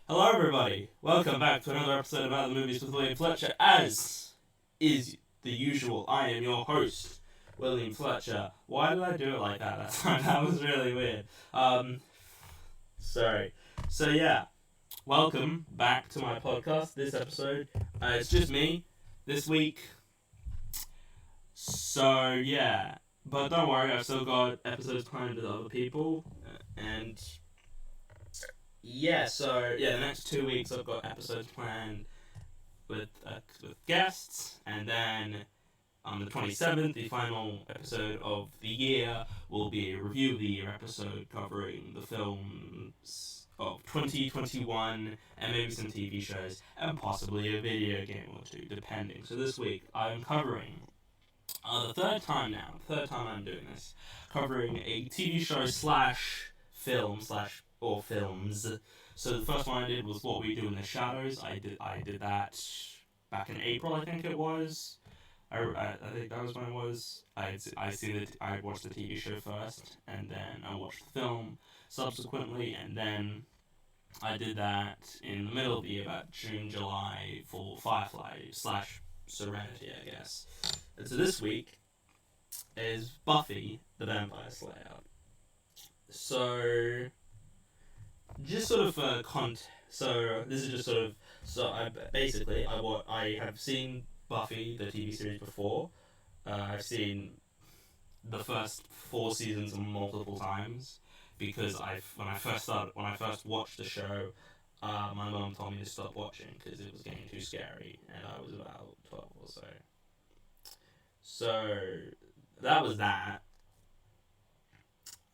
Hello, everybody. Welcome back to another episode about the movies with William Fletcher. As is the usual, I am your host, William Fletcher. Why did I do it like that? That was really weird. Sorry. So yeah, welcome back to my podcast. This episode, it's just me this week. So yeah, but don't worry, I've still got episodes planned with other people, and the next 2 weeks I've got episodes planned with guests, and then on the 27th, the final episode of the year will be a review of the year episode covering the films of 2021 and maybe some TV shows and possibly a video game or two, depending. So this week I'm covering the third time I'm doing this, covering a TV show slash film slash or films. So the first one I did was What We Do in the Shadows. I did that back in April, I think it was. I think that was when it was. I watched the TV show first, and then I watched the film subsequently, and then I did that in the middle of the year, about June, July, for Firefly slash Serenity, I guess. And so this week is Buffy the Vampire Slayer. So just sort of so this is just sort of I have seen Buffy the TV series before. I've seen the first 4 seasons multiple times because when I first watched the show, my mum told me to stop watching because it was getting too scary, and I was about 12 or so. So that was that.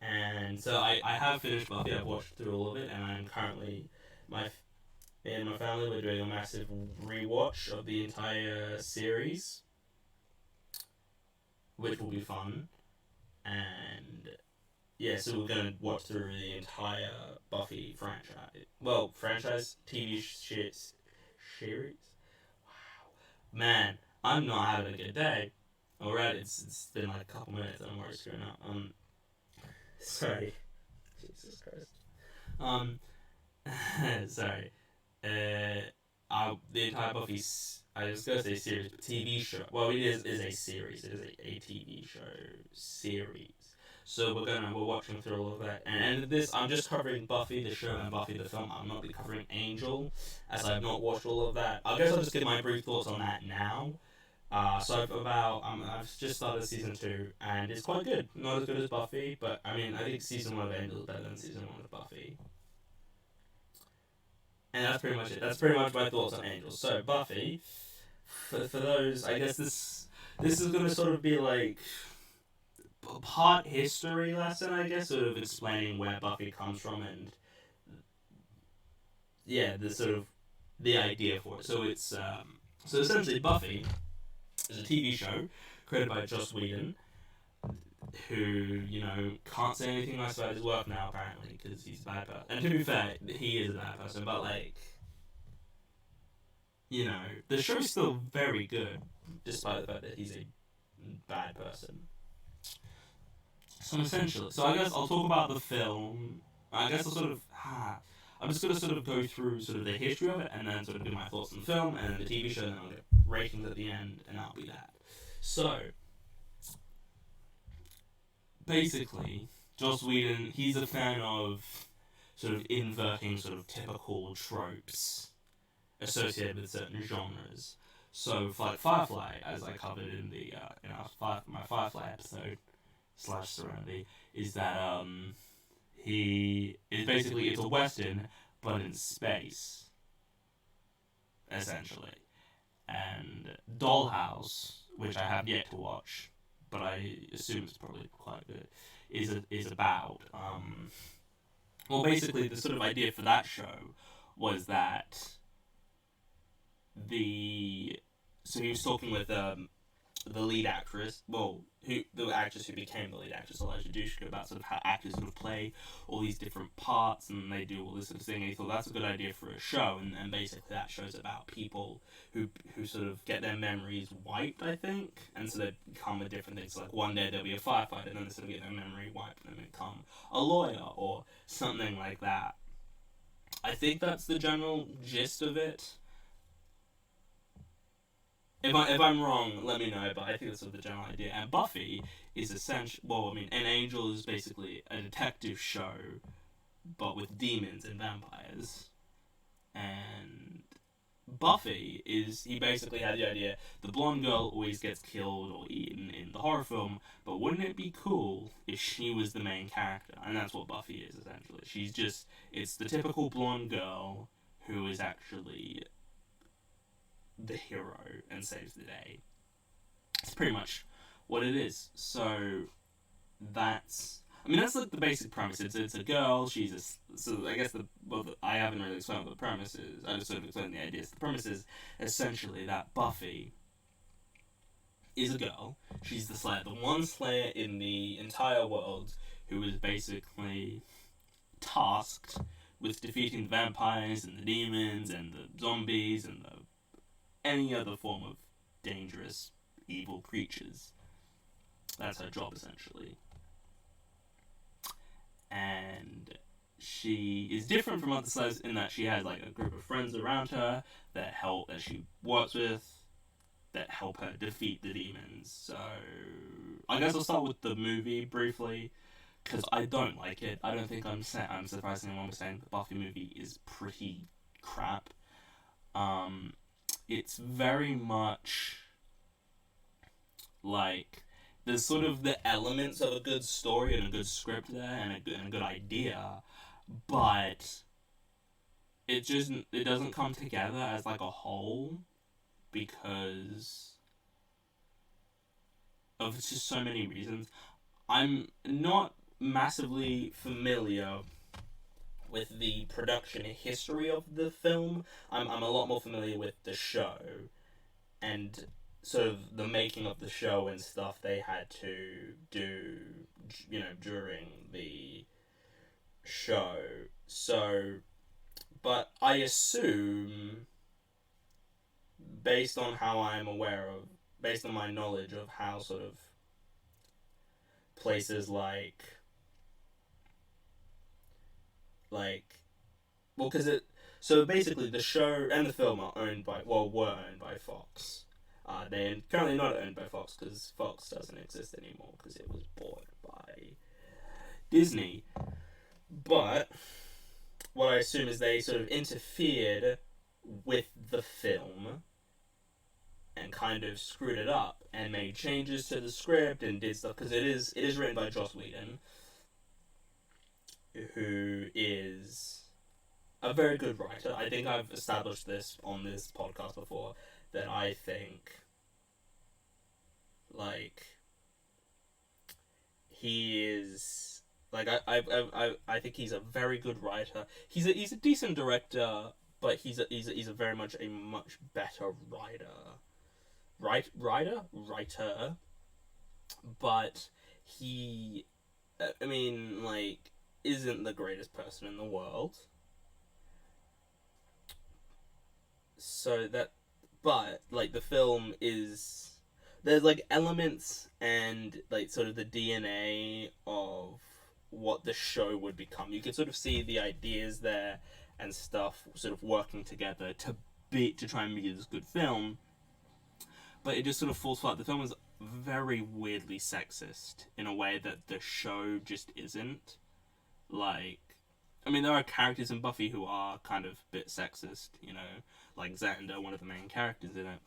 And so I have finished Buffy. I've watched through all of it, and I'm currently me and my family we're doing a massive rewatch of the entire series, which will be fun. And yeah, so we're gonna watch through the entire Buffy franchise. Well, franchise TV series. Wow, man, I'm not having a good day. Alright, it's been like a couple minutes, and I'm already screwing up. Sorry. Jesus Christ. Sorry. The entire Buffy, I was going to say series, but TV show. Well, it is a series. It is a TV show series. So we're watching through all of that. And this, I'm just covering Buffy the show and Buffy the film. I'm not covering Angel, as I've not watched all of that. I guess I'll just give my brief thoughts on that now. I've just started season 2, and it's quite good. Not as good as Buffy, but I mean, I think season 1 of Angel is better than season 1 of Buffy. And that's pretty much it. That's pretty much my thoughts on Angel. So Buffy, for those, I guess this is gonna sort of be like a part history lesson, I guess, sort of explaining where Buffy comes from and yeah, the idea for it. So it's so essentially Buffy is a TV show created by Joss Whedon, who, can't say anything nice about his work now, apparently, because he's a bad person. And to be fair, he is a bad person, but, the show's still very good, despite the fact that he's a bad person. So essentially, I guess I'll talk about the film. I guess I'm just going to sort of go through sort of the history of it, and then sort of do my thoughts on the film, and then the TV show, and then I'll get ratings at the end, and that'll be that. So, basically, Joss Whedon, he's a fan of sort of inverting sort of typical tropes associated with certain genres. So, for like Firefly, as I covered in the my Firefly episode / Serenity, is that it's a western, but in space, essentially. And Dollhouse, which I have yet to watch, but I assume it's probably quite good, is about basically the sort of idea for that show was that he was talking with the lead actress, the actress who became the lead actress, Elijah Dushku, about sort of how actors sort of play all these different parts and they do all this sort of thing. And he thought that's a good idea for a show, and basically that show's about people who sort of get their memories wiped, I think, and so they become with different things. So like one day they'll be a firefighter, and then they sort of get their memory wiped and then become a lawyer or something like that. I think that's the general gist of it. If I'm wrong, let me know. But I think that's the general idea. And Buffy is essentially, well, I mean, an Angel is basically a detective show, but with demons and vampires. And Buffy is, he basically had the idea the blonde girl always gets killed or eaten in the horror film, but wouldn't it be cool if she was the main character? And that's what Buffy is essentially. She's just, it's the typical blonde girl who is actually the hero and saves the day. It's pretty much what it is. So that's, I mean, that's like the basic premise. It's a girl. She's a, so I guess I haven't really explained what the premise is. I just sort of explained the ideas. The premise is essentially that Buffy is a girl. She's the Slayer, the one Slayer in the entire world who is basically tasked with defeating the vampires and the demons and the zombies and any other form of dangerous, evil creatures. That's her job, essentially. And she is different from other Slayers in that she has like a group of friends around her that she works with, that help her defeat the demons. So I guess I'll start with the movie briefly, because I don't like it. I don't think I'm surprised anyone was saying the Buffy movie is pretty crap. It's very much like there's sort of the elements of a good story and a good script there and a good idea, but it doesn't come together as like a whole because of just so many reasons. I'm not massively familiar with the production history of the film. I'm a lot more familiar with the show and sort of the making of the show and stuff they had to do, during the show. So, but I assume, based on my knowledge of how sort of places so basically the show and the film were owned by Fox. They're currently not owned by Fox because Fox doesn't exist anymore because it was bought by Disney. But what I assume is they sort of interfered with the film and kind of screwed it up and made changes to the script and did stuff because it is written by Joss Whedon, who is a very good writer. I think I've established this on this podcast before, that I think he is I think he's a very good writer. He's a decent director, but he's a very much a much better writer, but he, I mean, isn't the greatest person in the world. So that, but the film is, there's elements and sort of the DNA of what the show would become. You can sort of see the ideas there and stuff sort of working together to try and make this good film. But it just sort of falls flat. The film is very weirdly sexist in a way that the show just isn't. I mean, there are characters in Buffy who are kind of a bit sexist, like Xander, one of the main characters in it.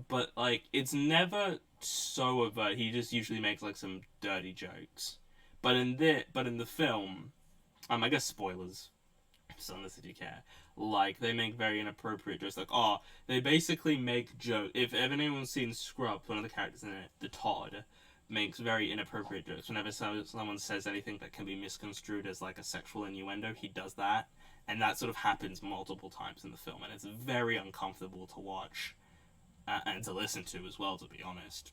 But, it's never so overt. He just usually makes, some dirty jokes. But in the film, I guess spoilers, so unless if you care, they make very inappropriate jokes. They basically make jokes. If anyone's seen Scrubs, one of the characters in it, the Todd, makes very inappropriate jokes. Whenever someone says anything that can be misconstrued as a sexual innuendo, he does that, and that sort of happens multiple times in the film, and it's very uncomfortable to watch and to listen to as well, to be honest.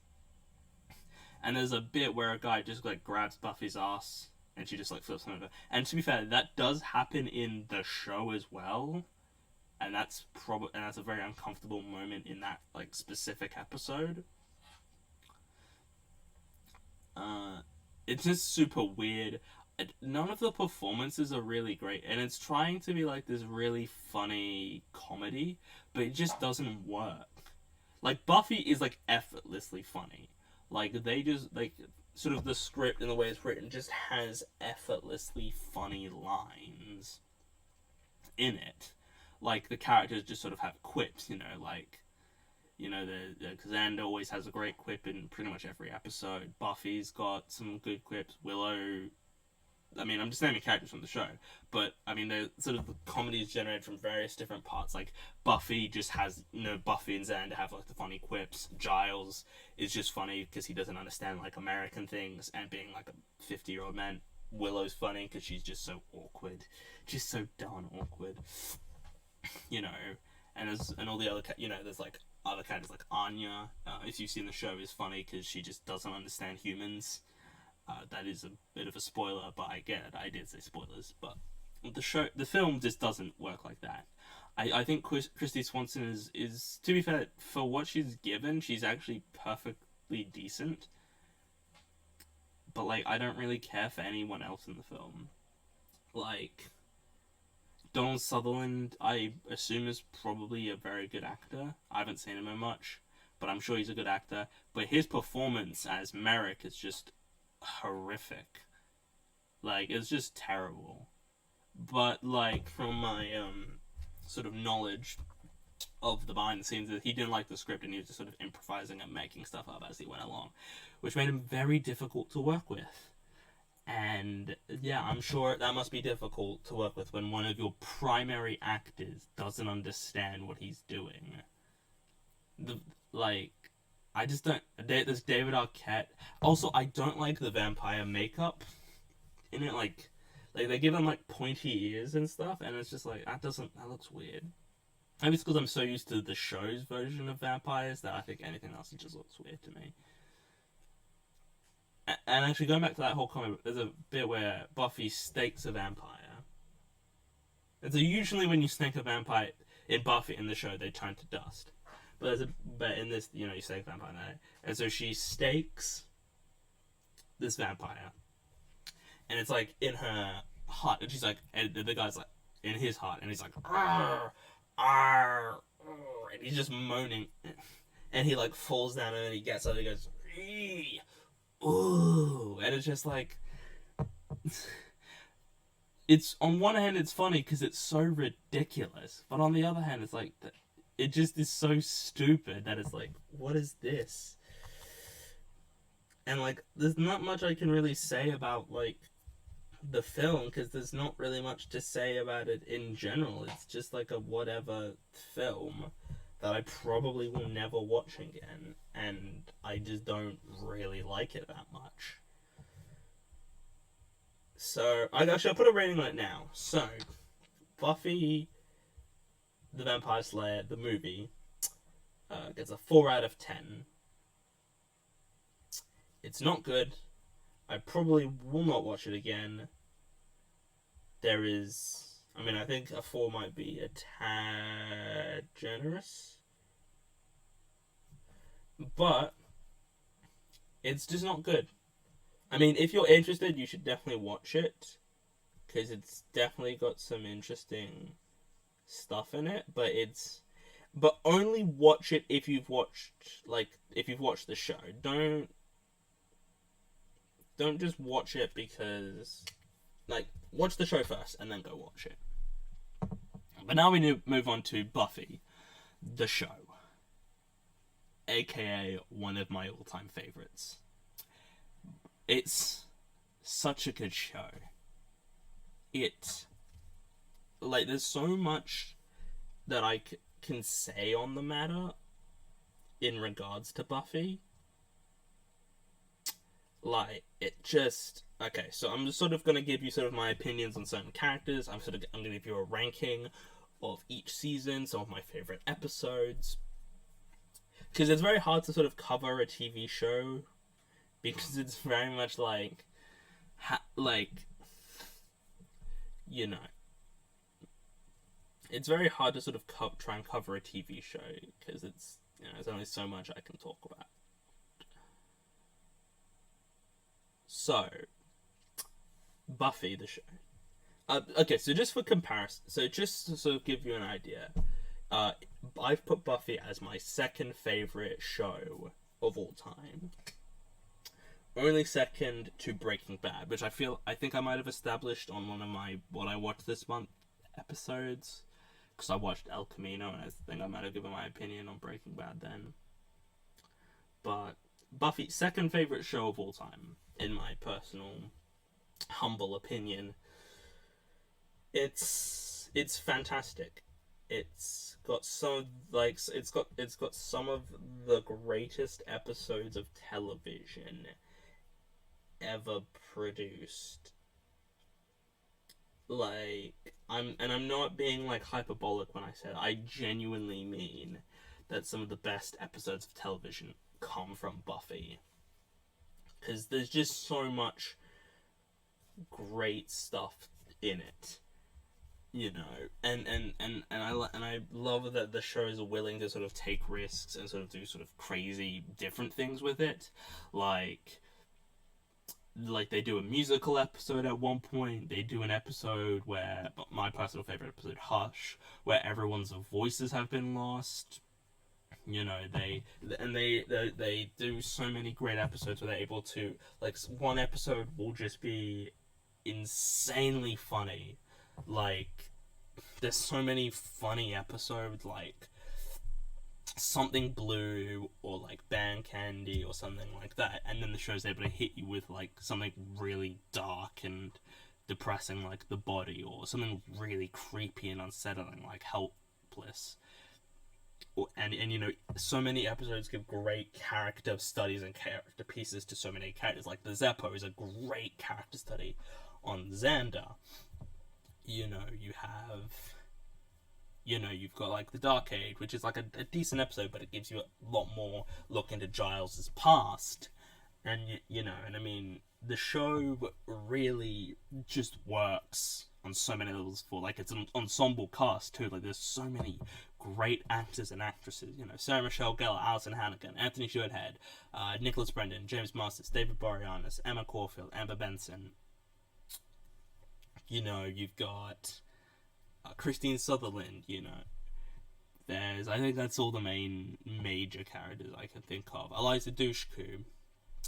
And there's a bit where a guy just grabs Buffy's ass and she just flips him over. And to be fair, that does happen in the show as well, and that's a very uncomfortable moment in that specific episode. It's just super weird. none of the performances are really great, and it's trying to be like this really funny comedy, but it just doesn't work. Like Buffy is like effortlessly funny. Like they just like sort of the script and the way it's written just has effortlessly funny lines in it. Like the characters just sort of have quips, like the Xander always has a great quip in pretty much every episode. Buffy's got some good quips. Willow, I mean, I'm just naming characters from the show, but I mean, the sort of the comedy is generated from various different parts. Like Buffy just has, Buffy and Xander have like the funny quips. Giles is just funny because he doesn't understand like American things, and being like a 50-year-old man. Willow's funny because she's just so awkward, just so darn awkward, and all the other, there's like other characters like Anya, if you've seen the show, is funny because she just doesn't understand humans. That is a bit of a spoiler, but I get it. I did say spoilers, but the film just doesn't work like that. I think Christy Swanson is, to be fair, for what she's given, she's actually perfectly decent. But, like, I don't really care for anyone else in the film. Like, Donald Sutherland, I assume, is probably a very good actor. I haven't seen him in much, but I'm sure he's a good actor. But his performance as Merrick is just horrific. Like, it's just terrible. But, like, from my sort of knowledge of the behind the scenes, that he didn't like the script and he was just sort of improvising and making stuff up as he went along, which made him very difficult to work with. And yeah, I'm sure that must be difficult to work with when one of your primary actors doesn't understand what he's doing. I just don't. There's David Arquette. Also, I don't like the vampire makeup in it. Like they give him like pointy ears and stuff, and it's just like that looks weird. Maybe it's because I'm so used to the show's version of vampires that I think anything else just looks weird to me. And actually, going back to that whole comic, there's a bit where Buffy stakes a vampire. And so usually when you stake a vampire in Buffy in the show, they turn to dust. But in this, you stake a vampire there. And so she stakes this vampire. And it's like in her heart, and she's like, and the guy's like in his heart, and he's like, arr, arr, arr, and he's just moaning, and he like falls down, and then he gets up, and he goes, ee, ooh, and it's just like, it's on one hand it's funny because it's so ridiculous, but on the other hand it's like, it just is so stupid that it's like, what is this? And like, there's not much I can really say about like the film, because there's not really much to say about it in general. It's just like a whatever film that I probably will never watch again, and I just don't really like it that much. So I'll put a rating on it now. So Buffy the Vampire Slayer, the movie, gets a 4 out of 10. It's not good. I probably will not watch it again. I think a 4 might be a tad generous. But it's just not good. I mean, if you're interested, you should definitely watch it, because it's definitely got some interesting stuff in it, but only watch it if you've watched the show. Don't just watch it because, watch the show first and then go watch it. But now we move on to Buffy, the show, aka one of my all-time favorites. It's such a good show. There's so much that I can say on the matter in regards to Buffy. Okay, so I'm just sort of going to give you sort of my opinions on certain characters. I'm going to give you a ranking of each season, some of my favorite episodes. Because it's very hard to sort of cover a TV show, because it's very much it's very hard to sort of try and cover a TV show, because it's, there's only so much I can talk about. So, Buffy the show. Okay, so just for comparison, so just to sort of give you an idea, uh, I've put Buffy as my second favorite show of all time. Only second to Breaking Bad, which I think I might have established on one of my what I watched this month episodes, because I watched El Camino, and I think I might have given my opinion on Breaking Bad then. But Buffy, second favorite show of all time, in my personal humble opinion. It's fantastic. It's got some of the greatest episodes of television ever produced. I'm not being like hyperbolic when I say it. I genuinely mean that some of the best episodes of television come from Buffy, because there's just so much great stuff in it, and I love that the show is willing to sort of take risks and sort of do sort of crazy different things with it, like they do a musical episode at one point. They do an episode where my personal favorite episode, Hush, where everyone's voices have been lost. They do so many great episodes where they're able to, like, one episode will just be insanely funny. Like, there's so many funny episodes, like Something Blue or like Band Candy or something like that, and then the show's able to hit you with like something really dark and depressing like The Body, or something really creepy and unsettling like Helpless. And so many episodes give great character studies and character pieces to so many characters. Like the Zeppo is a great character study on Xander. You've got like the Dark Age, which is like a decent episode, but it gives you a lot more look into Giles's past. And and I mean, the show really just works on so many levels. For like, it's an ensemble cast too. Like, there's so many great actors and actresses. Sarah Michelle Gellar, Alison Hannigan, Anthony Shorthead, Nicholas Brendan, James Masters, David Boreanaz, Emma Caulfield, Amber Benson. You've got Christine Sutherland. I think that's all the main major characters I can think of. Eliza Dushku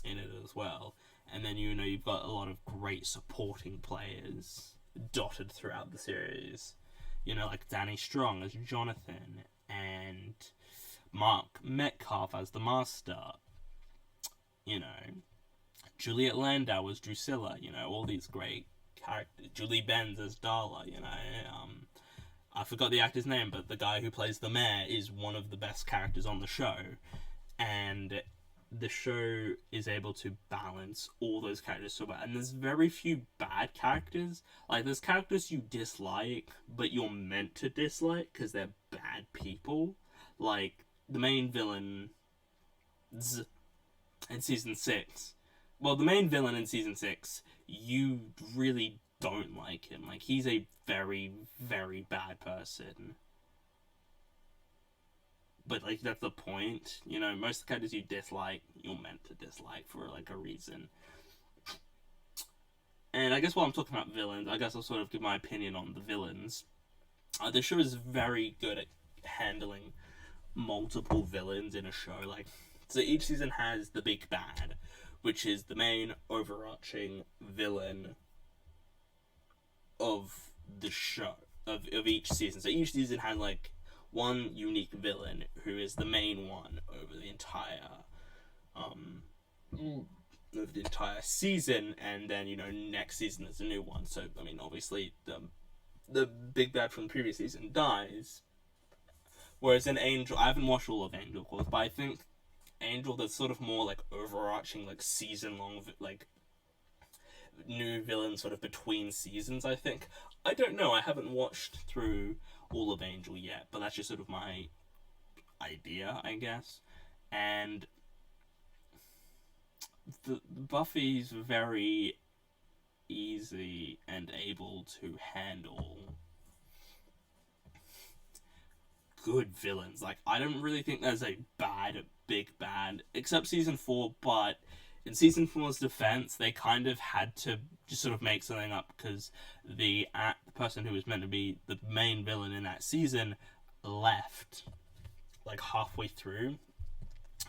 in it as well. And then, you've got a lot of great supporting players dotted throughout the series. Like Danny Strong as Jonathan, and Mark Metcalf as the Master. Juliet Landau as Drusilla. All these great characters. Julie Benz as Darla. I forgot the actor's name, but the guy who plays the mayor is one of the best characters on the show. And the show is able to balance all those characters so well. And there's very few bad characters. Like, there's characters you dislike, but you're meant to dislike because they're bad people. Like, the main villain in Season 6. Well, the main villain in Season 6, you really don't like him. Like, he's a very, very bad person. But, like, that's the point. Most of the characters you dislike, you're meant to dislike for, like, a reason. And I guess while I'm talking about villains, I guess I'll sort of give my opinion on the villains. The show is very good at handling multiple villains in a show. Like, so each season has the big bad, which is the main overarching villain of the show, of each season. So each season has, like, one unique villain who is the main one over the entire season, and then next season there's a new one. So I mean, obviously the big bad from the previous season dies, whereas in Angel, I haven't watched all of Angel, of course, but I think Angel, there's sort of more like overarching, like, season long, like, new villains sort of between seasons. I think, I don't know, I haven't watched through all of Angel yet, but that's just sort of my idea, I guess. And the Buffy's very easy and able to handle good villains. Like, I don't really think there's a big bad, except season 4, but in season four's defense, they kind of had to just sort of make something up because the person who was meant to be the main villain in that season left like halfway through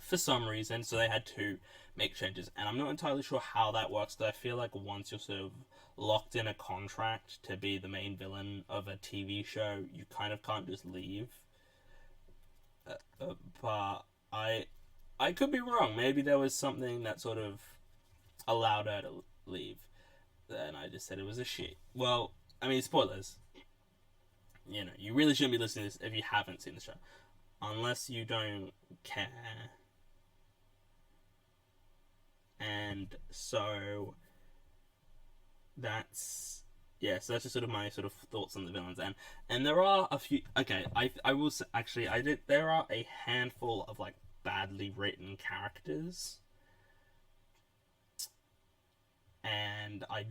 for some reason, so they had to make changes. And I'm not entirely sure how that works, but I feel like once you're sort of locked in a contract to be the main villain of a TV show, you kind of can't just leave. But I could be wrong. Maybe there was something that sort of allowed her to leave. And I just said it was a shit. Well, I mean, spoilers. You know, you really shouldn't be listening to this if you haven't seen the show. Unless you don't care. And so that's so that's just sort of my sort of thoughts on the villains. And there are a few. Okay, I will actually I did. There are a handful of like badly written characters, and I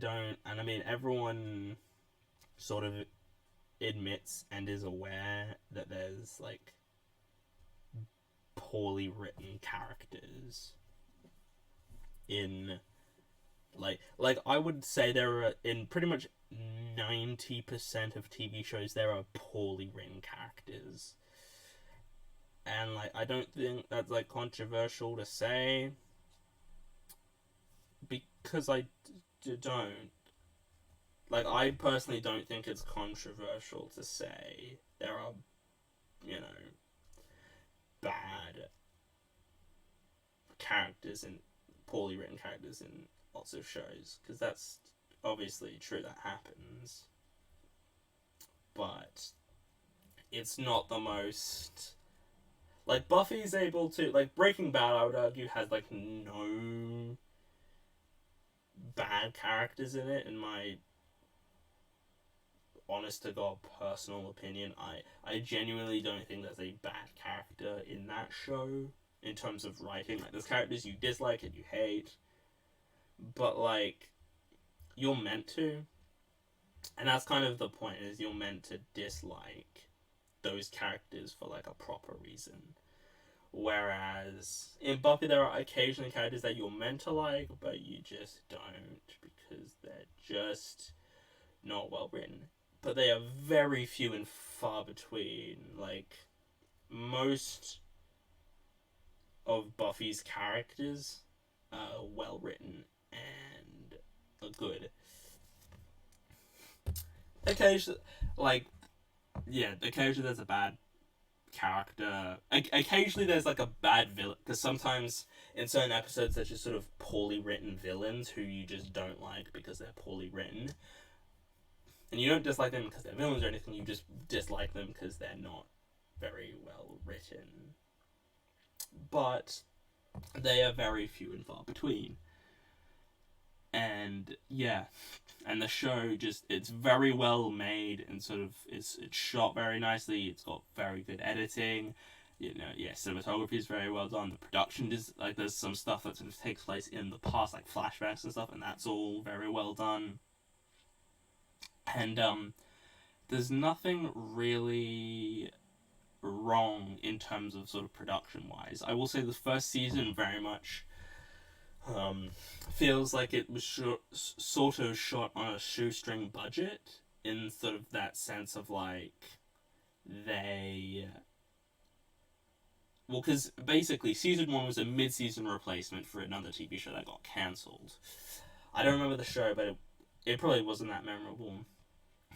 mean everyone sort of admits and is aware that there's like poorly written characters in like I would say there are in pretty much 90% of TV shows there are poorly written characters. And like I don't think that's like controversial to say because I don't like I personally don't think it's controversial to say there are, you know, bad characters and poorly written characters in lots of shows, because that's obviously true, that happens, but it's not the most like Buffy's able to like Breaking Bad I would argue has like no bad characters in it, in my honest to god personal opinion. I genuinely don't think there's a bad character in that show in terms of writing. Like there's characters you dislike and you hate, but like you're meant to, and that's kind of the point, is you're meant to dislike those characters for like a proper reason. Whereas in Buffy there are occasionally characters that you're meant to like but you just don't, because they're just not well written. But they are very few and far between. Like most of Buffy's characters are well written and are good. Occasionally, occasionally there's a bad character. Occasionally there's like a bad villain, because sometimes in certain episodes there's just sort of poorly written villains who you just don't like because they're poorly written. And you don't dislike them because they're villains or anything, you just dislike them because they're not very well written. But they are very few and far between. And yeah, and the show just, it's very well made and sort of, it's shot very nicely, it's got very good editing, you know, yeah, cinematography is very well done, the production is, like, there's some stuff that sort of takes place in the past, like flashbacks and stuff, and that's all very well done. And there's nothing really wrong in terms of sort of production wise. I will say the first season very much feels like it was sort of shot on a shoestring budget, in sort of that sense of like because basically season 1 was a mid-season replacement for another TV show that got cancelled. I don't remember the show, but it probably wasn't that memorable.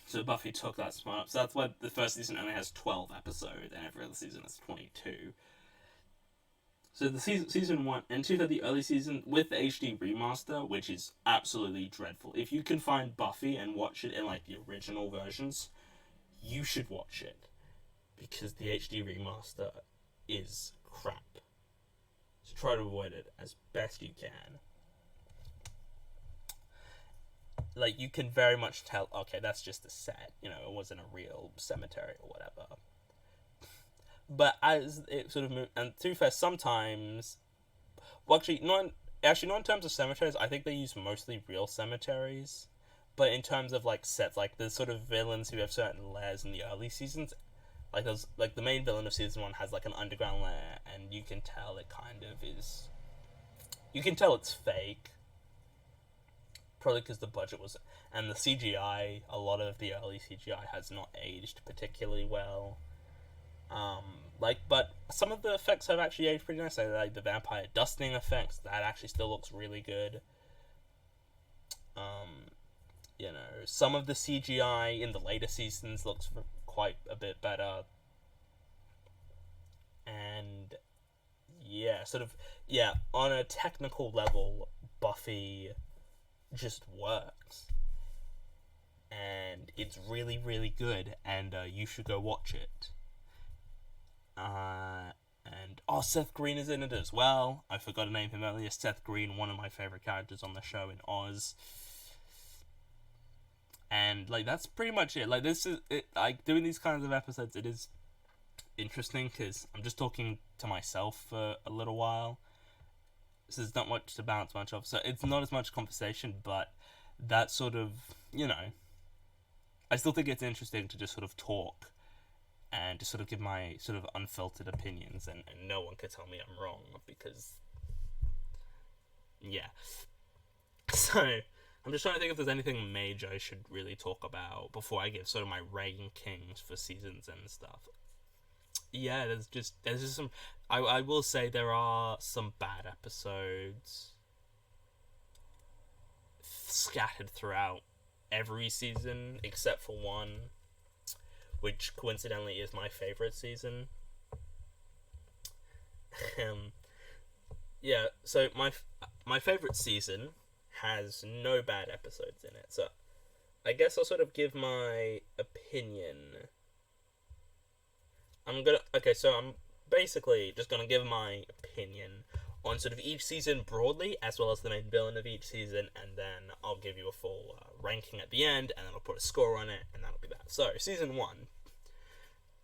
So Buffy took that spot up. So that's why the first season only has 12 episodes, and every other season has 22. So the season 1, and two, the early season with the HD remaster, which is absolutely dreadful. If you can find Buffy and watch it in like the original versions, you should watch it, because the HD remaster is crap. So try to avoid it as best you can. Like, you can very much tell, okay, that's just a set, you know, it wasn't a real cemetery or whatever. But as it sort of moved, and to be fair, sometimes, well, not in terms of cemeteries, I think they use mostly real cemeteries. But in terms of like sets, like the sort of villains who have certain layers in the early seasons, like those, like the main villain of season 1 has like an underground lair, and you can tell it kind of is You can tell it's fake. Probably because the budget was... And the CGI, a lot of the early CGI has not aged particularly well. But some of the effects have actually aged pretty nice. Like the vampire dusting effects, that actually still looks really good. Some of the CGI in the later seasons looks quite a bit better. And on a technical level, Buffy just works. And it's really, really good, and you should go watch it. Seth Green is in it as well. I forgot to name him earlier. Seth Green, one of my favorite characters on the show in Oz. And that's pretty much it. This is it. Doing these kinds of episodes, it is interesting because I'm just talking to myself for a little while. So there's not much to bounce much off. So it's not as much conversation, but that sort of, I still think it's interesting to just sort of talk and just sort of give my sort of unfiltered opinions, and no one could tell me I'm wrong, because, yeah. So, I'm just trying to think if there's anything major I should really talk about before I give sort of my rankings for seasons and stuff. Yeah, there's just some... I will say there are some bad episodes scattered throughout every season except for one, which coincidentally is my favorite season. So my favorite season has no bad episodes in it. So I guess I'll sort of give my opinion. I'm basically just gonna give my opinion on sort of each season broadly, as well as the main villain of each season, and then I'll give you a full ranking at the end, and then I'll put a score on it, and that'll be that. So, season 1.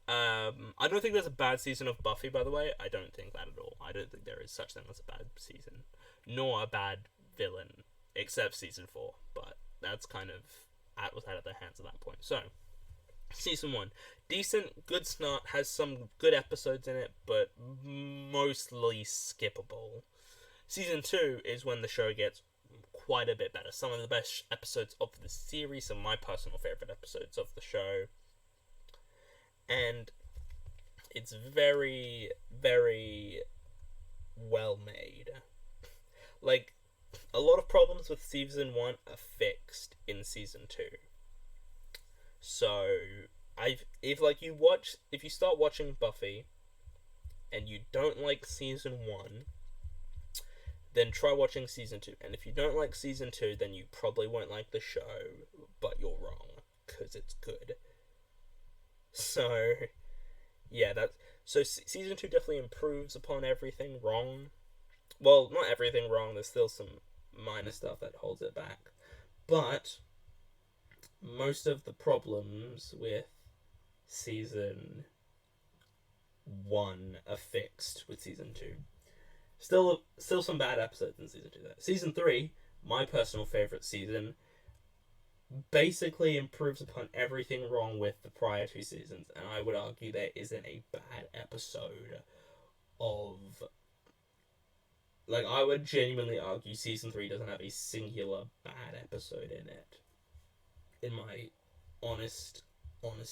I don't think there's a bad season of Buffy, by the way. I don't think that at all. I don't think there is such thing as a bad season, nor a bad villain, except season 4, but that's kind of out of their hands at that point. So, season 1. Decent, good start, has some good episodes in it, but mostly skippable. Season 2 is when the show gets quite a bit better. Some of the best episodes of the series, some of my personal favourite episodes of the show. And it's very, very well made. A lot of problems with season 1 are fixed in season 2. So, if you start watching Buffy and you don't like season 1, then try watching season 2. And if you don't like season 2, then you probably won't like the show, but you're wrong, because it's good. So, yeah, season 2 definitely improves upon everything wrong. Well, not everything wrong, there's still some minor stuff that holds it back. But most of the problems with season 1 are fixed with season 2. Still some bad episodes in season 2 there. Season 3, my personal favourite season, basically improves upon everything wrong with the prior 2 seasons, and I would argue there isn't a bad episode of... I would genuinely argue season 3 doesn't have a singular bad episode in it. In my honest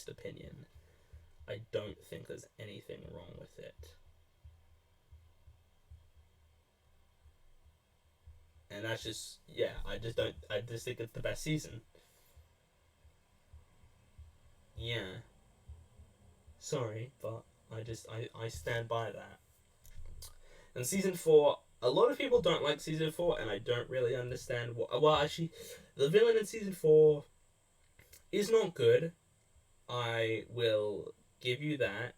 opinion, I don't think there's anything wrong with it. And that's just, I just think it's the best season. Yeah. Sorry, but I stand by that. And season 4, a lot of people don't like season 4, and I don't really understand what... Well, actually, the villain in season 4 is not good. I will give you that.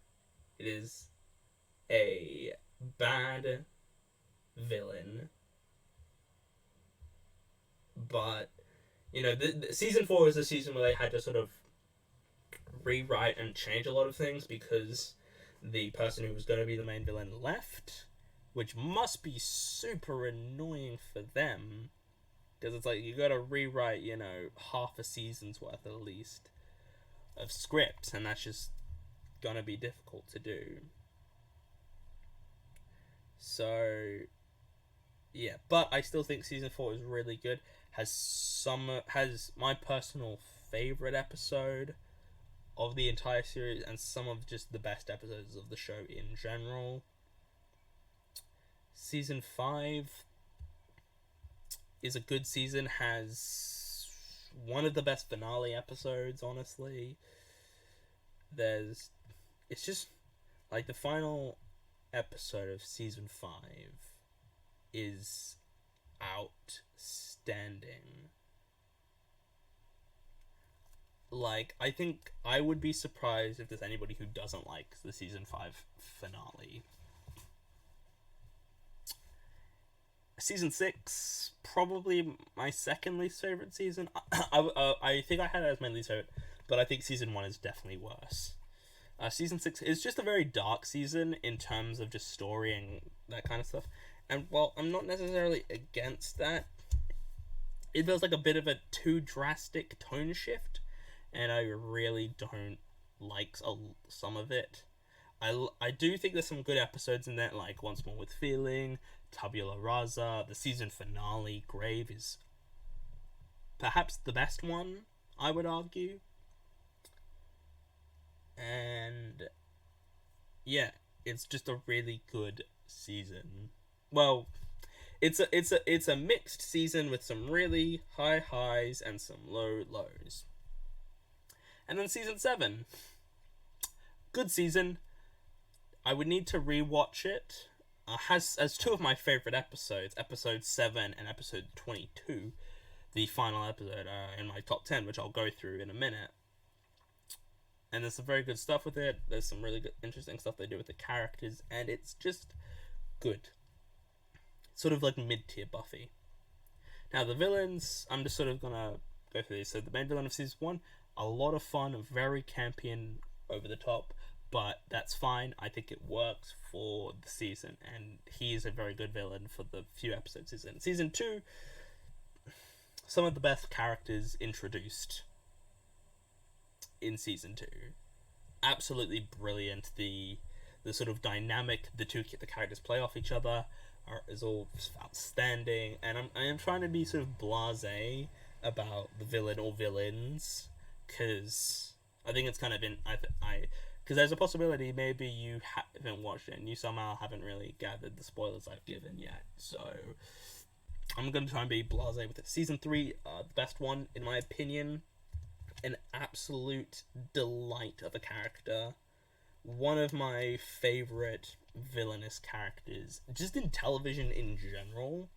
It is a bad villain. But, the season 4 is the season where they had to sort of rewrite and change a lot of things because the person who was going to be the main villain left, which must be super annoying for them, because it's you gotta rewrite, half a season's worth at least of script, and that's just gonna be difficult to do. So, Yeah, but I still think season 4 is really good. Has my personal favorite episode of the entire series, and some of just the best episodes of the show in general. Season 5 is a good season, has one of the best finale episodes, honestly. It's just like the final episode of season 5 is outstanding. Like, I think I would be surprised if there's anybody who doesn't like the season 5 finale. Season 6, probably my second least favorite season. I think I had it as my least favorite, but I think season 1 is definitely worse. Season 6 is just a very dark season in terms of just story and that kind of stuff. And while I'm not necessarily against that, it feels like a bit of a too drastic tone shift, and I really don't like some of it. I do think there's some good episodes in that, like Once More with Feeling, Tabula Rasa. The season finale, Grave, is perhaps the best one, I would argue. And yeah, it's just a really good season. Well, it's a mixed season with some really high highs and some low lows. And then season 7, good season. I would need to rewatch it. Has two of my favorite episodes, episode 7 and episode 22, the final episode in my top 10, which I'll go through in a minute. And there's some very good stuff with it. There's some really good, interesting stuff they do with the characters, and it's just good. Sort of like mid-tier Buffy. Now, the villains, I'm just sort of gonna go through these. So, the main villain of season 1, a lot of fun, very campy and over the top, but that's fine. I think it works for the season, and he is a very good villain for the few episodes he's in. Season 2, some of the best characters introduced in season 2. Absolutely brilliant. The sort of dynamic the characters play off each other is all outstanding, and I am trying to be sort of blasé about the villain or villains, because I think it's kind of been because there's a possibility maybe you haven't watched it and you somehow haven't really gathered the spoilers I've given yet. So I'm going to try and be blasé with it. Season 3, the best one in my opinion. An absolute delight of a character. One of my favorite villainous characters, just in television in general.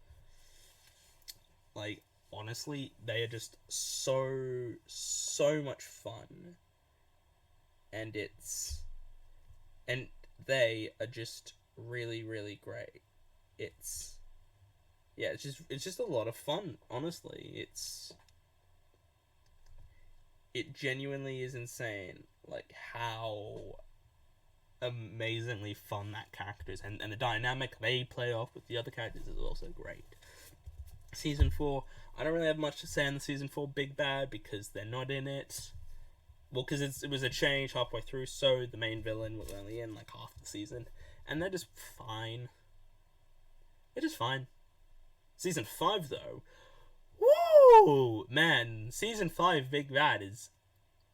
Like, honestly, they are just so much fun. And they are just really, really great. It's just a lot of fun, honestly. It genuinely is insane, like, how amazingly fun that character is, and the dynamic they play off with the other characters is also great. Season 4, I don't really have much to say on the Season 4 Big Bad, because they're not in it. Well, because it was a change halfway through, so the main villain was only in, like, half the season, and they're just fine. They're just fine. Season 5, though, woo! Man, Season 5 Big Bad is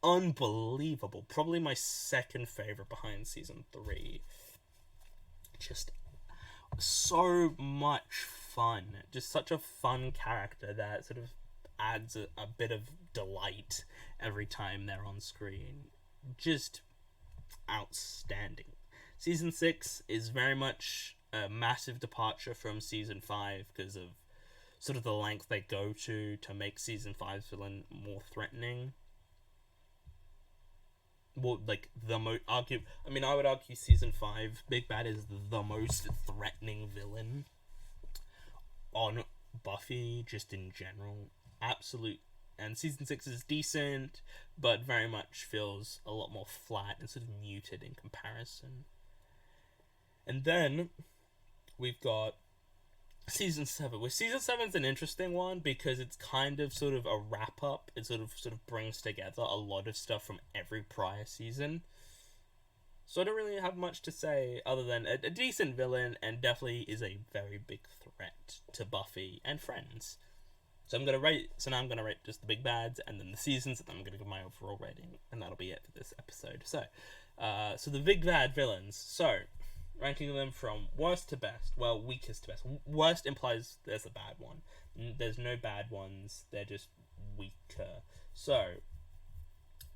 unbelievable. Probably my second favorite behind Season 3. Just so much fun. Just such a fun character that sort of adds a bit of delight every time they're on screen. Just outstanding. Season 6 is very much a massive departure from Season 5 because of sort of the length they go to make Season 5's villain more threatening. Well, like, I would argue Season 5 Big Bad is the most threatening villain on Buffy, just in general. Absolute. And Season 6 is decent, but very much feels a lot more flat and sort of muted in comparison. And then we've got Season 7. Well, Season 7's an interesting one because it's kind of sort of a wrap-up. It sort of brings together a lot of stuff from every prior season. So I don't really have much to say other than a decent villain, and definitely is a very big threat to Buffy and friends. So now I'm gonna rate just the big bads and then the seasons, and then I'm gonna give my overall rating, and that'll be it for this episode. So the big bad villains. So ranking them from worst to best. Well, weakest to best. Worst implies there's a bad one. There's no bad ones. They're just weaker. So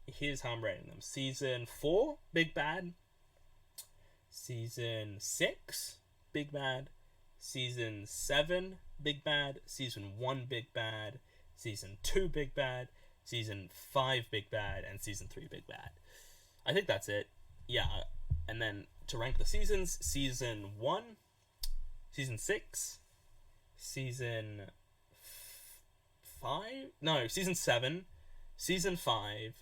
here's how I'm rating them. Season 4, big bad. Season 6, big bad. Season 7, big bad. Season 1, big bad. Season 2, big bad. Season 5, big bad. And Season 3, big bad. I think that's it. Yeah. And then to rank the seasons, Season 1, Season 6, Season 5? No, Season 7, Season 5,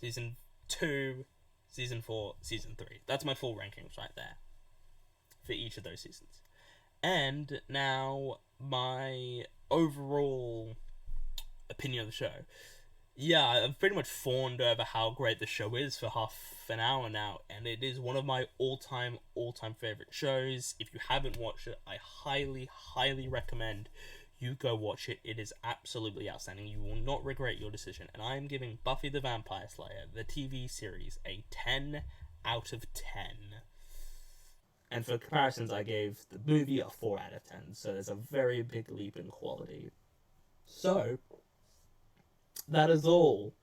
Season 2, Season 4, Season 3. That's my full rankings right there for each of those seasons. And now my overall opinion of the show. Yeah, I've pretty much fawned over how great the show is for half an hour now, and it is one of my all-time favorite shows. If you haven't watched it, I highly recommend you go watch it. It is absolutely outstanding. You will not regret your decision. And I am giving Buffy the Vampire Slayer, the TV series, a 10 out of 10. And for comparisons, I gave the movie a 4 out of 10. So there's a very big leap in quality. So that is all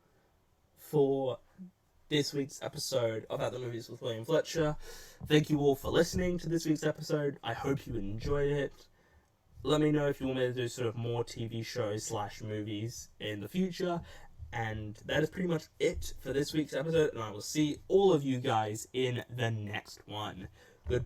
for this week's episode of At the Movies with William Fletcher. Thank you all for listening to this week's episode. I hope you enjoyed it. Let me know if you want me to do sort of more TV shows / movies in the future. And that is pretty much it for this week's episode. And I will see all of you guys in the next one.